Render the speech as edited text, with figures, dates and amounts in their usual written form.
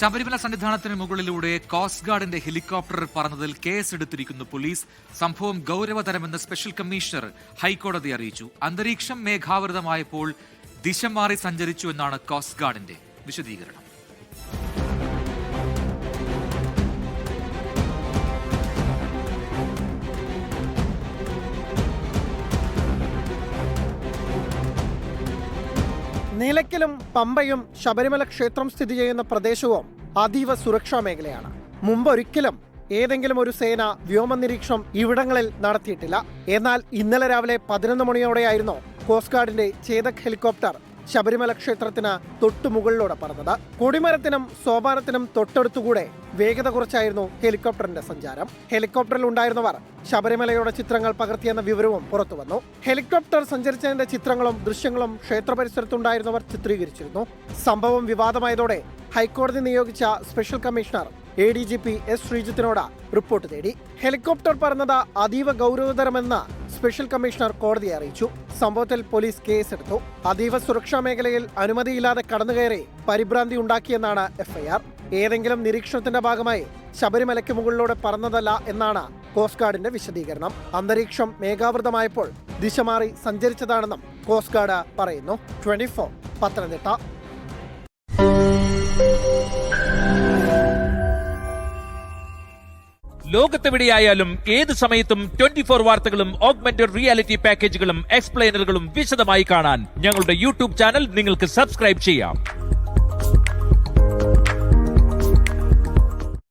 ശബരിമല സന്നിധാനത്തിന് മുകളിലൂടെ cost ഗാർഡിന്റെ helicopter പറന്നതിൽ കേസെടുത്തിരിക്കുന്നു police. സംഭവം ഗൗരവതരമെന്ന് special commissioner ഹൈക്കോടതി അറിയിച്ചു. അന്തരീക്ഷം മേഘാവൃതമായപ്പോൾ ദിശ മാറി സഞ്ചരിച്ചു എന്നാണ് കോസ്റ്റ് ഗാർഡിന്റെ വിശദീകരണം. നിലയ്ക്കലും പമ്പയും ശബരിമല ക്ഷേത്രം സ്ഥിതി ചെയ്യുന്ന പ്രദേശവും അതീവ സുരക്ഷാ മേഖലയാണ്. മുമ്പൊരിക്കലും ഏതെങ്കിലും ഒരു സേന വ്യോമ നിരീക്ഷണം ഇവിടങ്ങളിൽ നടത്തിയിട്ടില്ല. എന്നാൽ ഇന്നലെ രാവിലെ 11 മണിയോടെയായിരുന്നു കോസ്റ്റ് ഗാർഡിന്റെ ചേതക് ഹെലികോപ്റ്റർ ശബരിമല ക്ഷേത്രത്തിന് തൊട്ടുമുകളിലൂടെ പറന്നത്. കൊടിമരത്തിനും സോപാനത്തിനും തൊട്ടടുത്തുകൂടെ വേഗത കുറച്ചായിരുന്നു ഹെലികോപ്റ്ററിന്റെ സഞ്ചാരം. ഹെലികോപ്റ്ററിൽ ഉണ്ടായിരുന്നവർ ശബരിമലയുടെ ചിത്രങ്ങൾ പകർത്തിയെന്ന വിവരവും പുറത്തുവന്നു. ഹെലികോപ്റ്റർ സഞ്ചരിച്ചതിന്റെ ചിത്രങ്ങളും ദൃശ്യങ്ങളും ക്ഷേത്ര പരിസരത്തുണ്ടായിരുന്നവർ ചിത്രീകരിച്ചിരുന്നു. സംഭവം വിവാദമായതോടെ ഹൈക്കോടതി നിയോഗിച്ച സ്പെഷ്യൽ കമ്മീഷണർ ADGP S. ശ്രീജിത്തിനോട് റിപ്പോർട്ട് തേടി. ഹെലികോപ്റ്റർ പറന്നത് അതീവ ഗൗരവതരമെന്ന് സ്പെഷ്യൽ കമ്മീഷണർ കോടതിയെ അറിയിച്ചു. സംഭവത്തിൽ പോലീസ് കേസെടുത്തു. അതീവ സുരക്ഷാ മേഖലയിൽ അനുമതിയില്ലാതെ കടന്നുകയറി പരിഭ്രാന്തി ഉണ്ടാക്കിയെന്നാണ് FIR. ഏതെങ്കിലും നിരീക്ഷണത്തിന്റെ ഭാഗമായി ശബരിമലയ്ക്ക് മുകളിലൂടെ പറന്നതല്ല എന്നാണ് കോസ്റ്റ് ഗാർഡിന്റെ വിശദീകരണം. അന്തരീക്ഷം മേഘാവൃതമായപ്പോൾ ദിശ മാറി സഞ്ചരിച്ചതാണെന്നും കോസ്റ്റ് ഗാർഡ് പറയുന്നു. 24 പത്തനംതിട്ട. ലോകത്തെവിടെയായാലും ഏത് സമയത്തും 24 വാർത്തകളും ഓഗ്മെന്റഡ് റിയാലിറ്റി പാക്കേജുകളും എക്സ്പ്ലെയിനറുകളും വിശദമായി കാണാൻ ഞങ്ങളുടെ യൂട്യൂബ് ചാനൽ നിങ്ങൾക്ക് സബ്സ്ക്രൈബ് ചെയ്യാം.